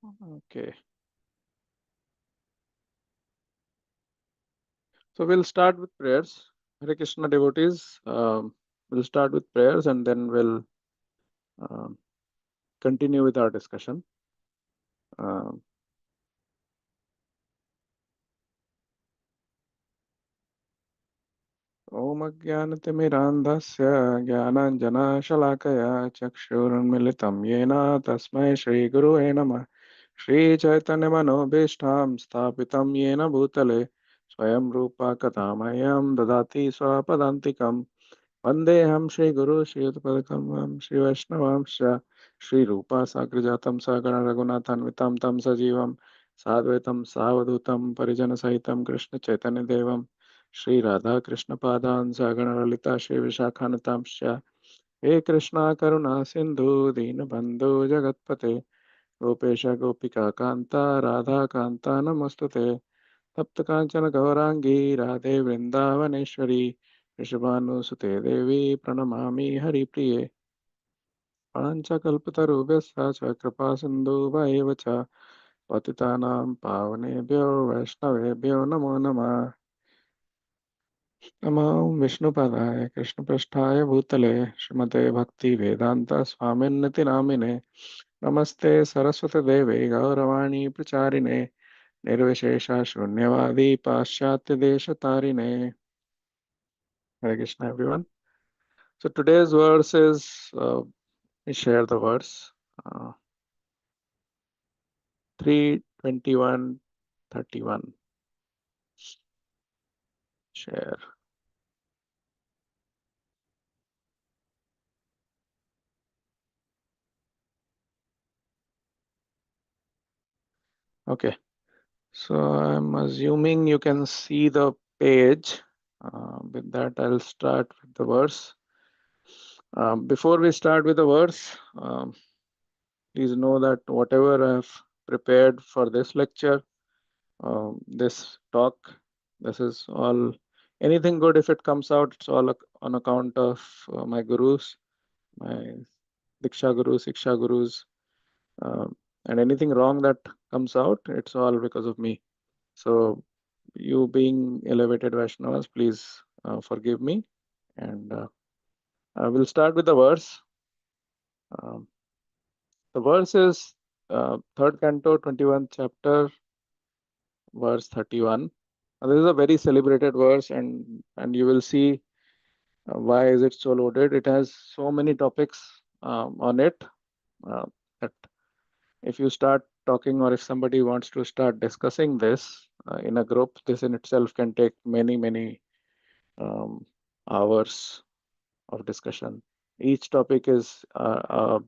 Okay. Okay. So we'll start with prayers. Hare Krishna devotees, we'll start with prayers and then we'll um, continue with our discussion. Um, ॐ अज्ञानतिमिरान्धस्य ज्ञानाञ्जनशलाकया चक्षुरुन्मिलितं येन तस्मै श्रीगुरुवे नमः श्रीचैतन्यमनोभीष्टां स्थापितं येन भूतले स्वयं रूपा कथा मह्यं ददाति स्वपदान्तिकम् वन्देऽहं श्रीगुरु श्रीयुतपदकमलं श्रीवैष्णवांश्च श्रीरूपा साग्रजातं सहगण रघुनाथान्वितं तं सजीवं साद्वैतं सावधूतं परिजनसहितं कृष्णचैतन्यदेवं श्रीराधाकृष्णपादान् सहगण ललिता श्रीविशाखान्वितांश्च हे कृष्णा करुणा सिन्धु दीनबन्धु जगत्पते गोपेश गोपिका कान्ता राधा कान्ता नमोऽस्तुते तप्त कांचन गौरांगी राधे वृंदावनेश्वरी वृषभानुसुते देवी प्रणमामि हरिप्रिये पाञ्चकल्पतरुभ्यश्च च कृपा सिन्धुभ्येव च पतितानां पावनेभ्यो वैष्णवेभ्यो नमो नमः नमो विष्णुपदाय कृष्णपृष्ठाय भूतले श्रीमते भक्तिवेदान्त स्वामिन्निति नामिने नमस्ते सरस्वती देवे गौरवाणी प्रचारिणे निर्विशेष शून्यवादी पाश्चात्य देश तारिणे Hare Krishna, everyone. So today's verse is, we share the verse, 3:21:31. Share. Okay. So I'm assuming you can see the page. With that, I'll start with the verse. Before we start with the verse, please know that whatever I've prepared for this lecture, this talk, this is all, anything good if it comes out, it's all on account of my gurus, my Diksha Gurus, Siksha Gurus, and anything wrong that comes out, it's all because of me. So, you being elevated Vaishnavas, please forgive me. And I will start with the verse. Um, the verse is third canto, 21st chapter, verse 31. This is a very celebrated verse, and you will see why is it so loaded. It has so many topics on it uh, that if you start talking or if somebody wants to start discussing this in a group, this in itself can take many um, hours of discussion. Each topic is a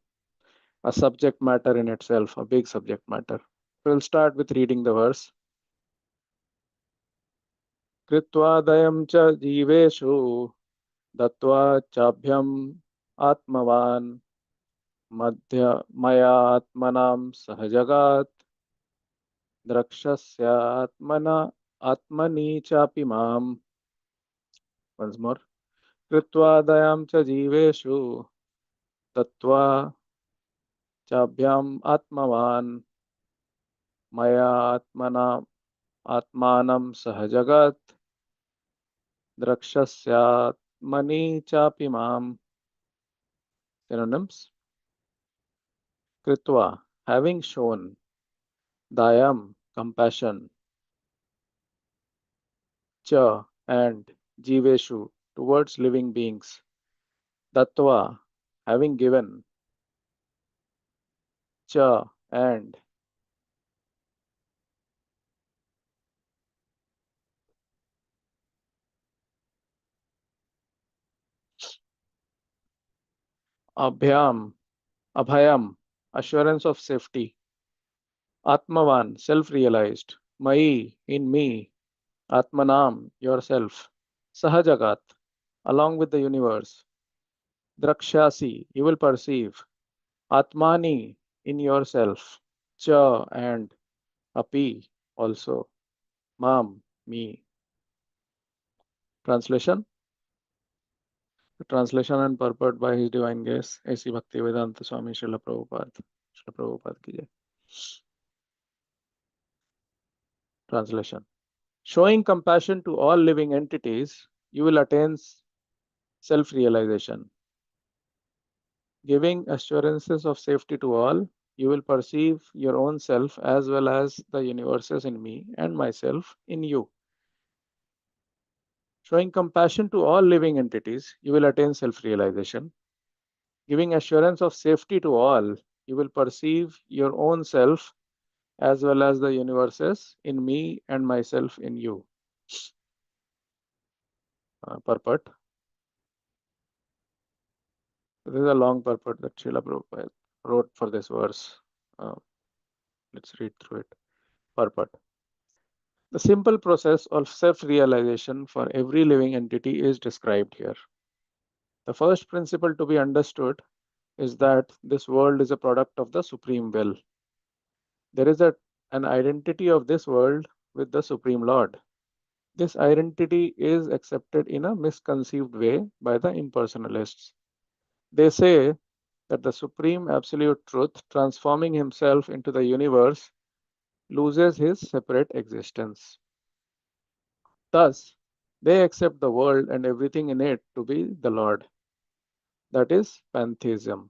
subject matter in itself, a big subject matter. We'll start with reading the verse. कृत्वादयं च जीवेषु दत्वा चाभ्यम् आत्मवान् मध्य मया आत्मनां सह जगात् द्रक्ष्यस्यात्मना आत्मनि चापि माम्. Once more. कृत्वा दयां च जीवेषु दत्त्वा चाभ्याम् आत्मवान् मया आत्मानं सह जगत् द्रक्ष्यस्यात्मनि चापि माम्. Synonyms. Kritva, having shown. Dayam, compassion. Cha, and. Jiveshu, towards living beings. Tattva, having given. Cha, and. Abhyam, abhayam, assurance of safety. Atmavan, self-realized. Mai, in me. Atmanam, yourself. Sahajagat, along with the universe. Drakshasi, you will perceive. Atmani, in yourself. Cha, and api, also. Mam, me. Translation? The translation and purport by His Divine Grace, A.C. Bhaktivedanta Swami Srila Prabhupada. Srila Prabhupada ki jai. Translation. Showing compassion to all living entities, you will attain self-realization. Giving assurances of safety to all, you will perceive your own self as well as the universes in me and myself in you. Showing compassion to all living entities, you will attain self-realization. Giving assurance of safety to all, you will perceive your own self as well as the universes in me and myself in you. Purport. This is a long purport that Srila Prabhupada wrote for this verse. Let's read through it. Purport. The simple process of self-realization for every living entity is described here. The first principle to be understood is that this world is a product of the Supreme Will. There is an identity of this world with the Supreme Lord. This identity is accepted in a misconceived way by the impersonalists. They say that the Supreme Absolute Truth, transforming himself into the universe, loses his separate existence. Thus, they accept the world and everything in it to be the Lord. That is pantheism,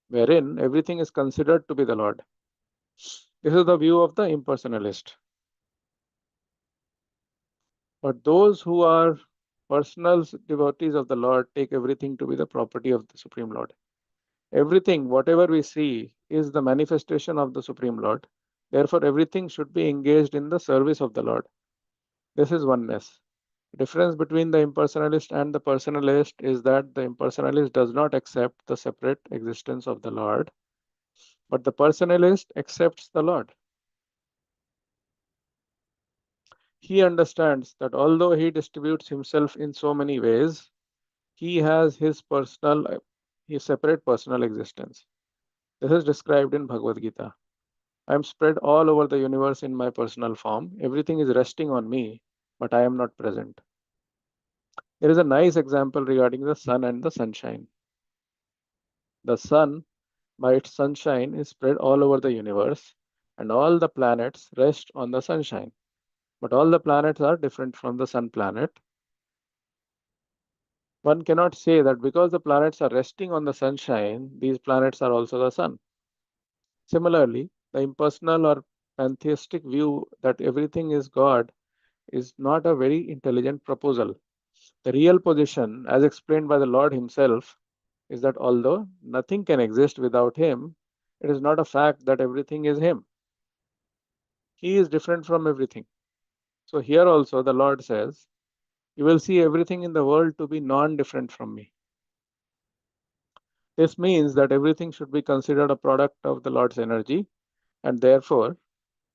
wherein everything is considered to be the Lord. This is the view of the impersonalist. But those who are personal devotees of the Lord take everything to be the property of the Supreme Lord. Everything, whatever we see, is the manifestation of the Supreme Lord. Therefore, everything should be engaged in the service of the Lord. This is oneness. The difference between the impersonalist and the personalist is that the impersonalist does not accept the separate existence of the Lord, but the personalist accepts the Lord. He understands that although he distributes himself in so many ways, he has his separate personal existence. This is described in Bhagavad Gita. I am spread all over the universe in my personal form. Everything is resting on me, but I am not present. There is a nice example regarding the sun and the sunshine. The sun, by its sunshine, is spread all over the universe, and all the planets rest on the sunshine. But all the planets are different from the sun planet. One cannot say that because the planets are resting on the sunshine, these planets are also the sun. Similarly, the impersonal or pantheistic view that everything is God is not a very intelligent proposal. The real position, as explained by the Lord himself, is that although nothing can exist without him, it is not a fact that everything is him. He is different from everything. So here also the Lord says, you will see everything in the world to be non-different from me. This means that everything should be considered a product of the Lord's energy, and therefore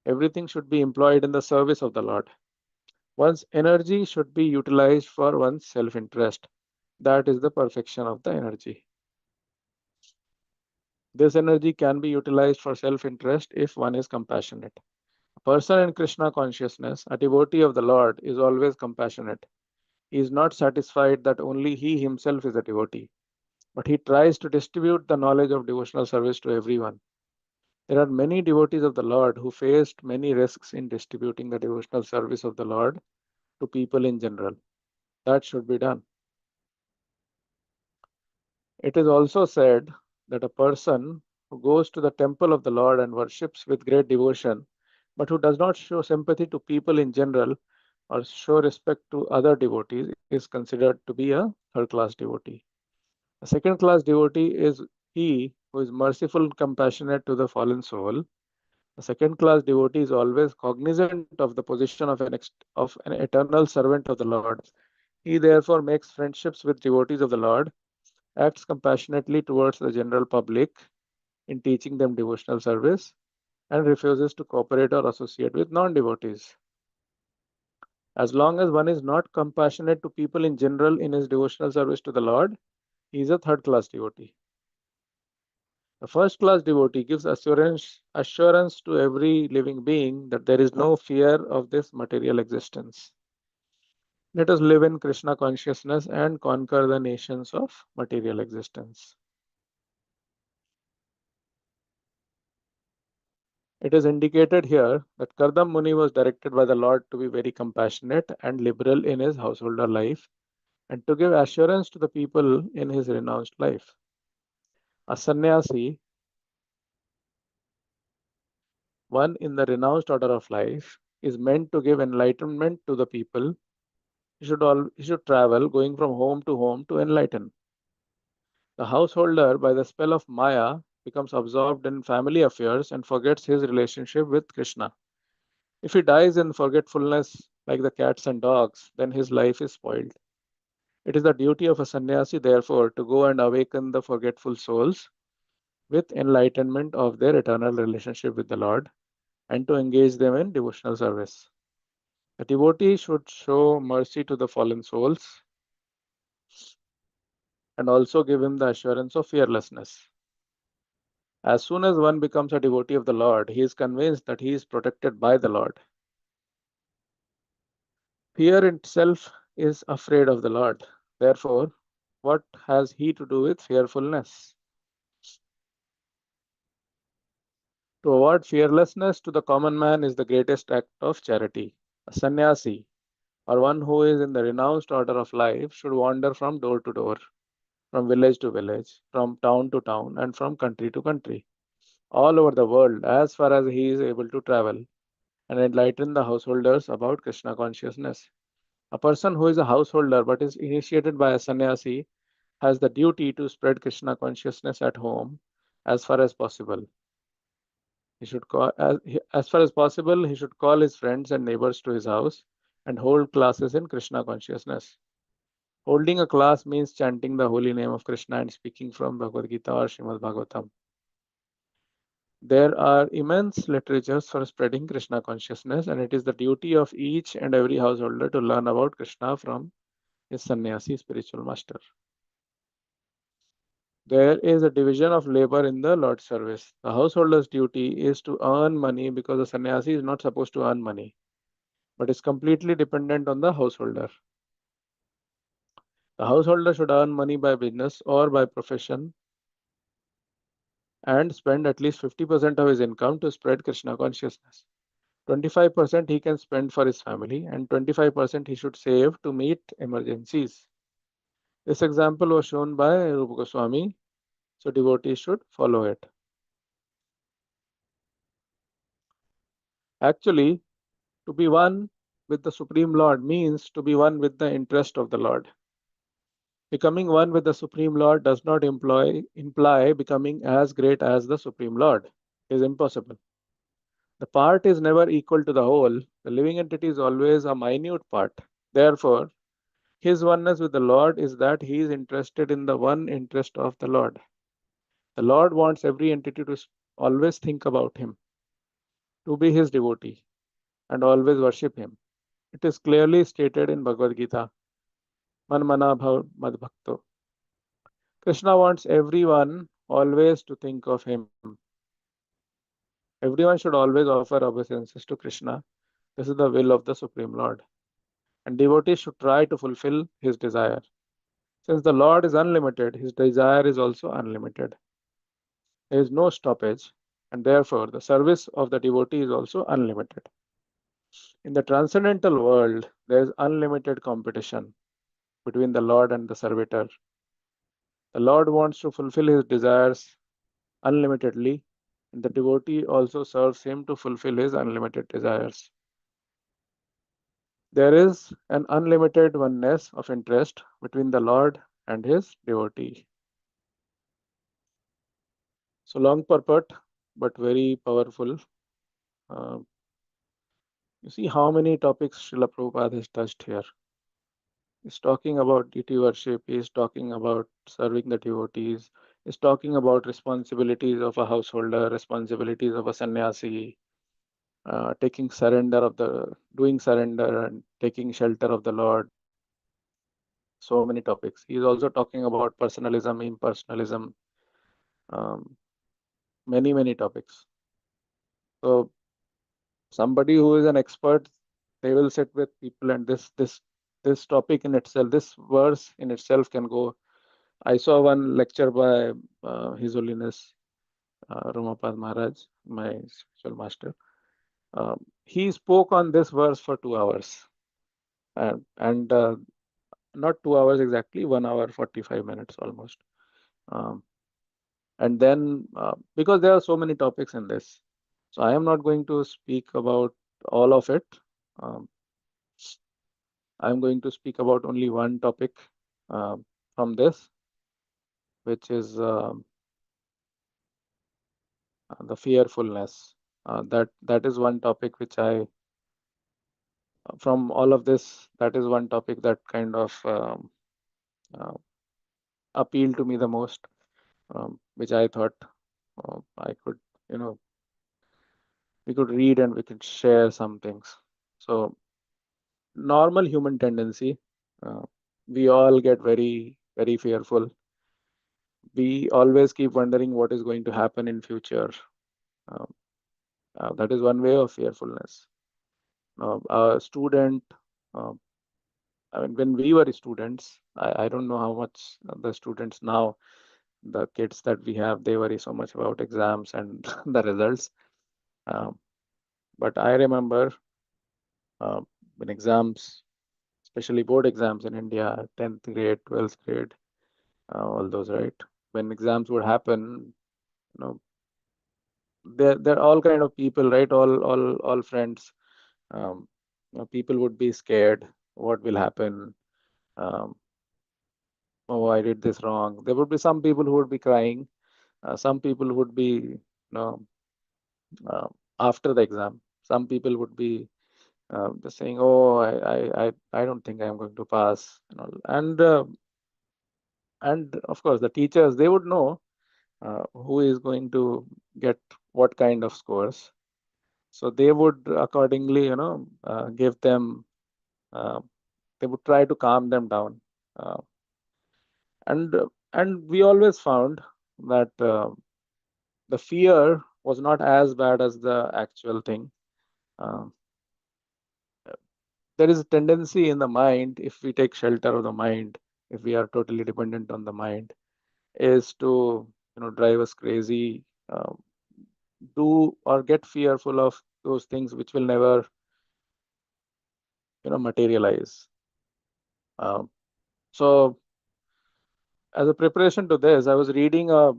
everything should be employed in the service of the Lord. One's energy should be utilized for one's self-interest. That is the perfection of the energy. This energy can be utilized for self-interest if one is compassionate. A person in Krishna consciousness, a devotee of the Lord, is always compassionate. He is not satisfied that only he himself is a devotee, but he tries to distribute the knowledge of devotional service to everyone. There are many devotees of the Lord who faced many risks in distributing the devotional service of the Lord to people in general. That should be done. It is also said that a person who goes to the temple of the Lord and worships with great devotion, but who does not show sympathy to people in general or show respect to other devotees, is considered to be a third-class devotee. A second-class devotee is he who is merciful and compassionate to the fallen soul. A second-class devotee is always cognizant of the position of an eternal servant of the Lord. He therefore makes friendships with devotees of the Lord, acts compassionately towards the general public in teaching them devotional service, and refuses to cooperate or associate with non-devotees. As long as one is not compassionate to people in general in his devotional service to the Lord, he is a third class devotee. The first class devotee gives assurance to every living being that there is no fear of this material existence. Let us live in Krishna consciousness and conquer the nations of material existence. It is indicated here that Kardam Muni was directed by the Lord to be very compassionate and liberal in his householder life and to give assurance to the people in his renounced life. A sannyasi, one in the renounced order of life, is meant to give enlightenment to the people. He should travel, going from home to enlighten. The householder, by the spell of Maya, becomes absorbed in family affairs and forgets his relationship with Krishna. If he dies in forgetfulness like the cats and dogs, then his life is spoiled. It is the duty of a sannyasi, therefore, to go and awaken the forgetful souls with enlightenment of their eternal relationship with the Lord and to engage them in devotional service. The devotee should show mercy to the fallen souls and also give him the assurance of fearlessness. As soon as one becomes a devotee of the Lord, he is convinced that he is protected by the Lord. Fear itself is afraid of the Lord. Therefore, what has he to do with fearfulness? To award fearlessness to the common man is the greatest act of charity. A sannyasi, or one who is in the renounced order of life, should wander from door to door, from village to village, from town to town, and from country to country, all over the world, as far as he is able to travel, and enlighten the householders about Krishna consciousness. A person who is a householder but is initiated by a sannyasi has the duty to spread Krishna consciousness at home as far as possible. He should call, as far as possible, he should call his friends and neighbors to his house and hold classes in Krishna consciousness. Holding a class means chanting the holy name of Krishna and speaking from Bhagavad Gita or Srimad Bhagavatam. There are immense literatures for spreading Krishna consciousness, and it is the duty of each and every householder to learn about Krishna from his sannyasi spiritual master. There is a division of labor in the Lord's service. The householder's duty is to earn money because the sannyasi is not supposed to earn money, but is completely dependent on the householder. The householder should earn money by business or by profession and spend at least 50% of his income to spread Krishna consciousness. 25% he can spend for his family and 25% he should save to meet emergencies. This example was shown by Rupa Goswami, so devotees should follow it. Actually, to be one with the Supreme Lord means to be one with the interest of the Lord. Becoming one with the Supreme Lord does not imply becoming as great as the Supreme Lord. It is impossible. The part is never equal to the whole. The living entity is always a minute part. Therefore, his oneness with the Lord is that he is interested in the one interest of the Lord. The Lord wants every entity to always think about him, to be his devotee, and always worship him. It is clearly stated in Bhagavad Gita, Man mana bhav mad bhakto. Krishna wants everyone always to think of him. Everyone should always offer obeisances to Krishna. This is the will of the Supreme Lord. And devotees should try to fulfill his desire. Since the Lord is unlimited, his desire is also unlimited. There is no stoppage, and therefore the service of the devotee is also unlimited. In the transcendental world, there is unlimited competition between the Lord and the servitor. The Lord wants to fulfill his desires unlimitedly, and the devotee also serves him to fulfill his unlimited desires. There is an unlimited oneness of interest between the Lord and his devotee. So long purport, but very powerful. Uh, you see how many topics Srila Prabhupada has touched here. He's talking about deity worship, he's talking about serving the devotees, he's talking about responsibilities of a householder, responsibilities of a sannyasi, taking surrender of doing surrender and taking shelter of the Lord. So many topics. He is also talking about personalism, impersonalism, um, many topics. So somebody who is an expert, they will sit with people, and this topic in itself, this verse in itself can go. I saw one lecture by His Holiness Ramapad Maharaj, my spiritual master. He spoke on this verse for 2 hours, and not 2 hours exactly, 1 hour 45 minutes almost. Um, and then because there are so many topics in this, so I am not going to speak about all of it. Um, I'm going to speak about only one topic from this, which is the fearfulness. That is one topic which from all of this, that is one topic that kind of uh, appealed to me the most, which I thought I could, we could read and we could share some things. So normal human tendency, uh, we all get very fearful. We always keep wondering what is going to happen in future. Um, that is one way of fearfulness. A student, uh, I mean, when we were students, I don't know how much the students now, the kids that we have, they worry so much about exams and the results. Um, but I remember uh, when exams, especially board exams in India, 10th grade, 12th grade, all those, right? When exams would happen, you know, there are all kind of people, right? All friends. People would be scared. What will happen? Um, oh, I did this wrong. There would be some people who would be crying. Some people would be, know, uh, after the exam. Some people would be just saying, "Oh, I don't think I'm going to pass," and all. And of course, the teachers, they would know who is going to get what kind of scores. So they would accordingly, give them. Uh, they would try to calm them down, uh, and and we always found that the fear was not as bad as the actual thing. Um, there is a tendency in the mind, if we take shelter of the mind, if we are totally dependent on the mind, is to drive us crazy, do or get fearful of those things which will never materialize. Um, so as a preparation to this, I was reading a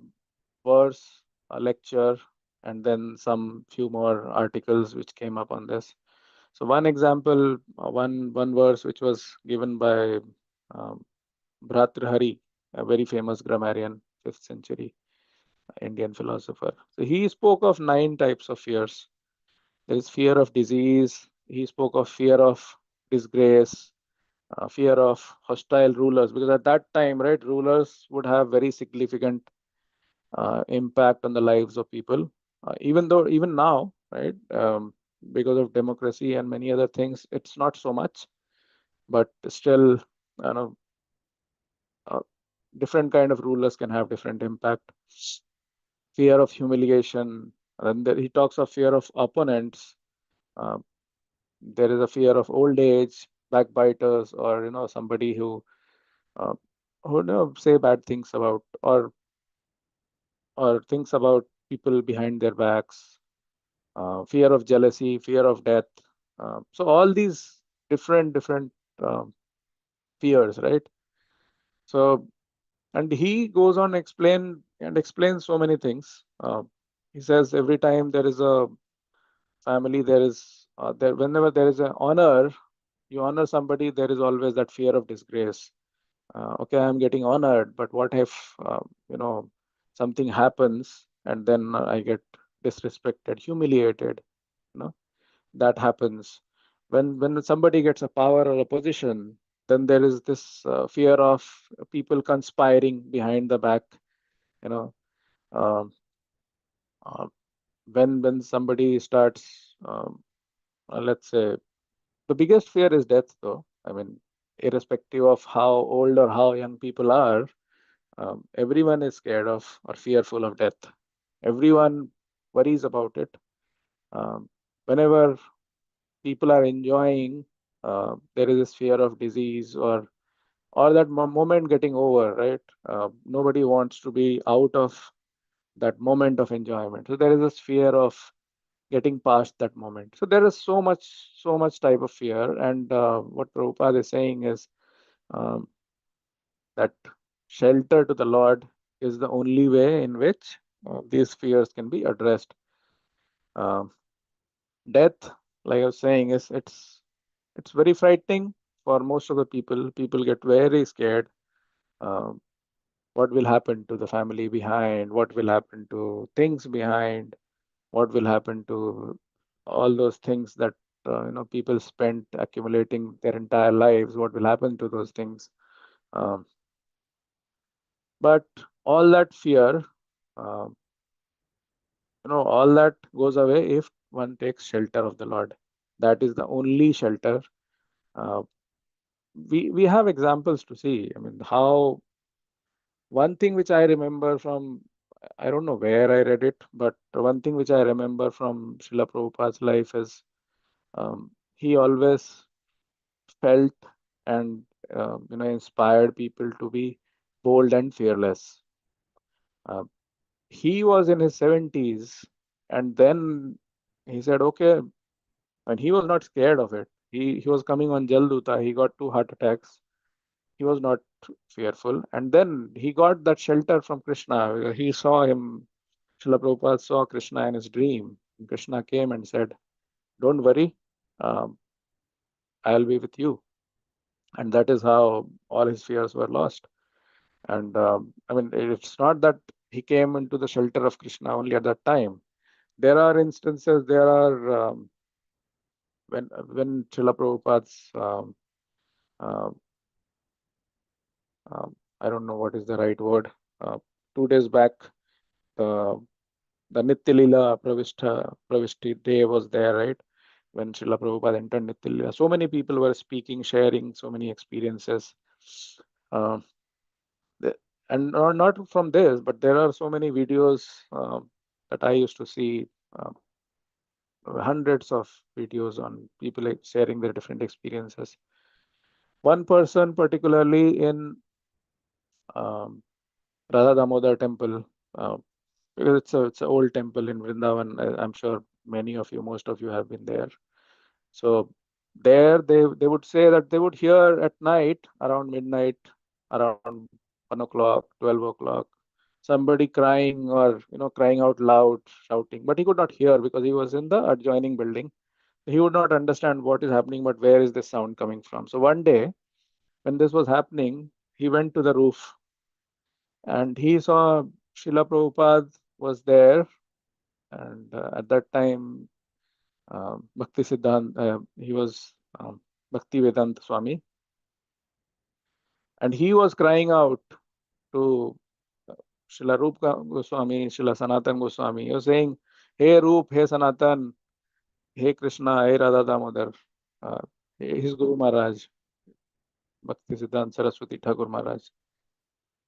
verse, a lecture, and then some few more articles which came up on this. So one example, one verse which was given by um, Bhartrhari, a very famous grammarian, 5th century Indian philosopher. So he spoke of 9 types of fears. There is fear of disease. He spoke of fear of disgrace, fear of hostile rulers, because at that time, right, rulers would have very significant impact on the lives of people. Even now, right, because of democracy and many other things, it's not so much, but still, uh, different kind of rulers can have different impact. Fear of humiliation, and then he talks of fear of opponents. Uh, there is a fear of old age, backbiters, or somebody uh, who say bad things about or thinks about people behind their backs. Fear of jealousy, fear of death. So all these different um, fears, right? So and he goes on explains so many things. He says every time there is a family, there is there whenever there is an honor, you honor somebody, there is always that fear of disgrace. Okay, I'm getting honored, but what if something happens and then I get disrespected, humiliated? You know that happens when somebody gets a power or a position. Then there is this fear of people conspiring behind the back. You know, um, uh, when somebody starts let's say, the biggest fear is death, though. I mean, irrespective of how old or how young people are, everyone is scared of or fearful of death. Everyone worries about it. Whenever people are enjoying, there is this fear of disease or that moment getting over, right? Nobody wants to be out of that moment of enjoyment. So there is this fear of getting past that moment. So there is so much type of fear. And what Prabhupada is saying is um, that shelter to the Lord is the only way in which these fears can be addressed. Um, Death, like I was saying, is it's very frightening for most of the people. People get very scared. Um, what will happen to the family behind? What will happen to things behind? What will happen to all those things that people spent accumulating their entire lives? What will happen to those things? Um, but all that fear, uh, all that goes away if one takes shelter of the Lord. That is the only shelter. Uh, we have examples to see. I mean, how one thing which I remember from, I don't know where I read it, but one thing which I remember from Srila Prabhupada's life is he always felt and inspired people to be bold and fearless. Uh, he was in his 70s, and then he said, okay, and he was not scared of it. He was coming on Jalduta. He got 2 heart attacks. He was not fearful. And then he got that shelter from Krishna. He saw him, Srila Prabhupada saw Krishna in his dream. And Krishna came and said, don't worry, um, I'll be with you. And that is how all his fears were lost. And I mean, it's not that he came into the shelter of Krishna only at that time. There are instances, there are when Srila Prabhupada's uh, I don't know what is the right word. 2 days back, the Nitya Leela Pravishti day was there, right? When Srila Prabhupada entered Nitya Leela. So many people were speaking, sharing so many experiences. Uh, and not from this, but there are so many videos that I used to see, uh, hundreds of videos on people like sharing their different experiences. One person, particularly in um, Radha Damodar temple, because it's an old temple in Vrindavan. I'm sure many of you, most of you have been there. So there they would say that they would hear at night around midnight, around 1 o'clock, 12 o'clock, somebody crying or crying out loud, shouting. But he could not hear because he was in the adjoining building. He would not understand what is happening, but where is this sound coming from? So one day when this was happening, he went to the roof and he saw Srila Prabhupada was there. And at that time, Bhakti Siddhant, he was Bhakti Vedanta Swami, and he was crying out to Srila Rupa Goswami, Srila Sanatan Goswami. He was saying, "Hey Rup, hey Sanatan, hey Krishna, hey Radha Damodar, uh, his Guru Maharaj, Bhakti Siddhant Saraswati Thakur Maharaj.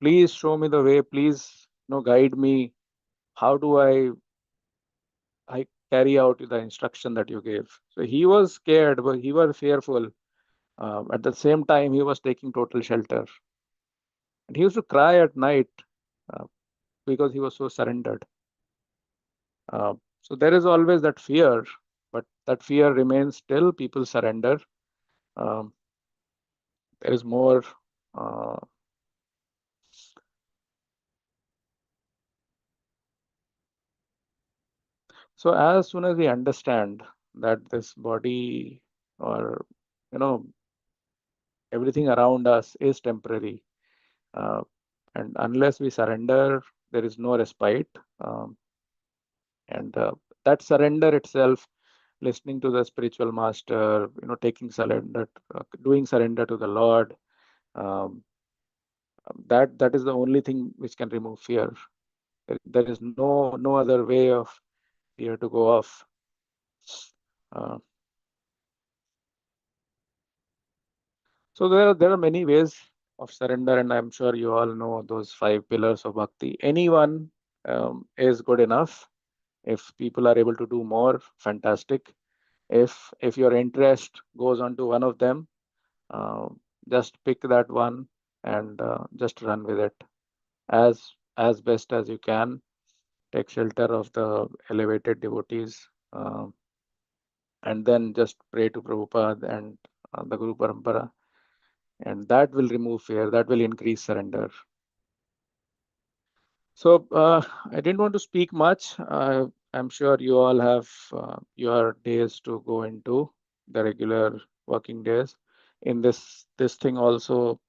Please show me the way. Please, guide me. How do I carry out the instruction that you gave?" So he was scared, but he was fearful. At the same time, he was taking total shelter. And he used to cry at night uh, because he was so surrendered. So there is always that fear, but that fear remains till people surrender. Um, there is more. Uh, so as soon as we understand that this body or you know everything around us is temporary, uh, and unless we surrender, there is no respite. And that surrender itself, listening to the spiritual master, taking surrender, doing surrender to the Lord, um, that is the only thing which can remove fear. There is no other way of fear to go off. Uh, so there are many ways of surrender, and I'm sure you all know those 5 pillars of bhakti. Anyone is good enough. If people are able to do more, fantastic. If your interest goes on to one of them, uh, just pick that one and just run with it as best as you can. Take shelter of the elevated devotees, and then just pray to Prabhupada and the Guru Parampara, and that will remove fear, that will increase surrender. So I didn't want to speak much. I'm sure you all have your days to go into, the regular working days. In this thing also,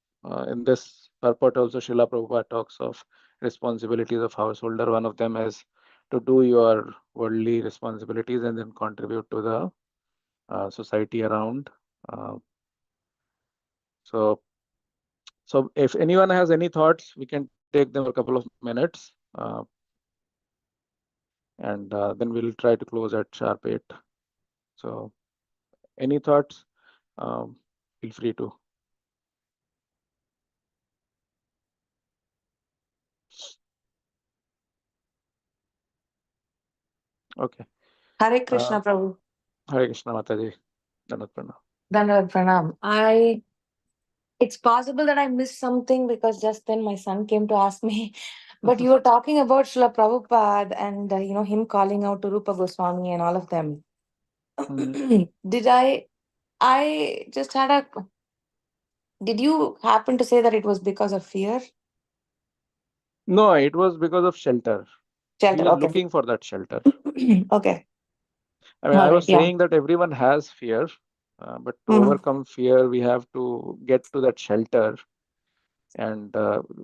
in this purport also, Srila Prabhupada talks of responsibilities of householder. One of them is to do your worldly responsibilities and then contribute to the society around. Uh, so, so if anyone has any thoughts, we can take them for a couple of minutes. And then we'll try to close at sharp 8. So any thoughts? Feel free to. Okay. Hare Krishna, Prabhu. Hare Krishna Mataji. Dandavat Pranam. Dandavat Pranam. It's possible that I missed something because just then my son came to ask me. But you were talking about Srila Prabhupada and him calling out to Rupa Goswami and all of them. Did I just had a. Did you happen to say that it was because of fear? No, it was because of shelter. He Shelter. was Okay. looking for that shelter. Okay. I mean, All I right. was Yeah. saying that everyone has fear, but to Mm. overcome fear, we have to get to that shelter. And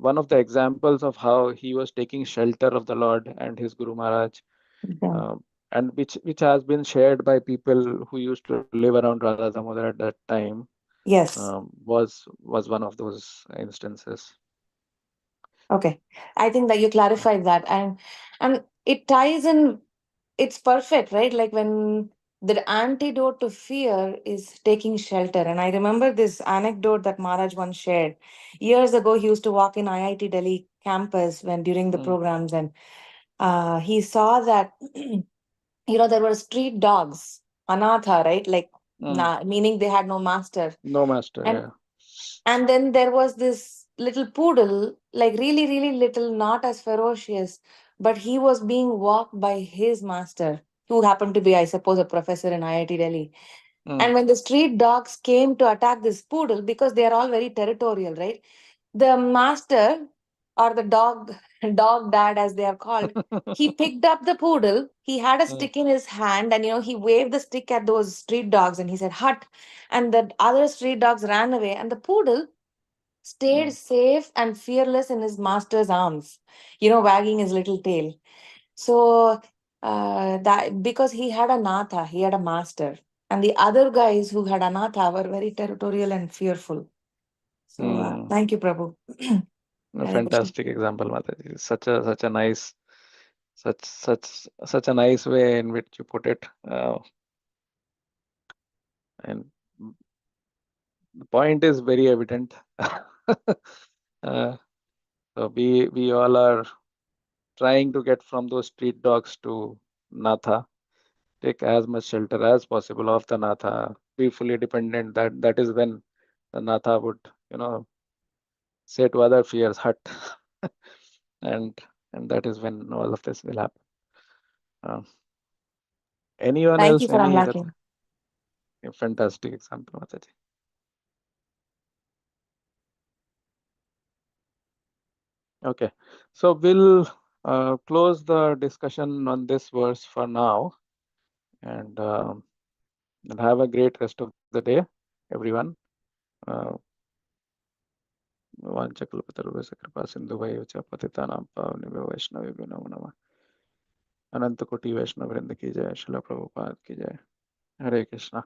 one of the examples of how he was taking shelter of the Lord and his Guru Maharaj, Yeah. and which has been shared by people who used to live around Radha Damodar at that time, Yes. was one of those instances. Okay. I think that you clarified that, and it ties in. It's perfect, right? Like when the antidote to fear is taking shelter. And I remember this anecdote that Maharaj once shared. Years ago, he used to walk in IIT Delhi campus when during the Mm, programs, and he saw that there were street dogs, anatha, right? Like mm. meaning they had no master. No master, And yeah. and then there was this little poodle, like really, really little, not as ferocious, but he was being walked by his master, who happened to be, I suppose, a professor in IIT Delhi. Mm, And when the street dogs came to attack this poodle, because they are all very territorial, right? The master, or the dog dad as they are called, he picked up the poodle. He had a mm, stick in his hand, and he waved the stick at those street dogs, and he said, "Hut!" And the other street dogs ran away, and the poodle stayed mm, safe and fearless in his master's arms, wagging his little tail. So that because he had a natha, he had a master, and the other guys who had anatha were very territorial and fearful. So mm. thank you, Prabhu. A Hare Krishna. fantastic example, Mataji. Such a nice, such a nice way in which you put it. And the point is very evident. uh, so we all are trying to get from those street dogs to Natha. Take as much shelter as possible of the Natha. Be fully dependent. That is when the Natha would, say to other fears, hut. and and that is when all of this will happen. Uh, anyone Thank you else? for Any other unlocking. fantastic example, Mataji? Okay, so we'll close the discussion on this verse for now, and have a great rest of the day, everyone. Uh, वाञ्छकल्पतरुभ्यश्च कृपा सिन्धुभ्यः च पतितानां पावनेभ्यो वैष्णवेभ्यो नमो नमः। अनंत कोटि वैष्णव वृंद की जय। श्रील प्रभुपाद की जय। हरे कृष्णा।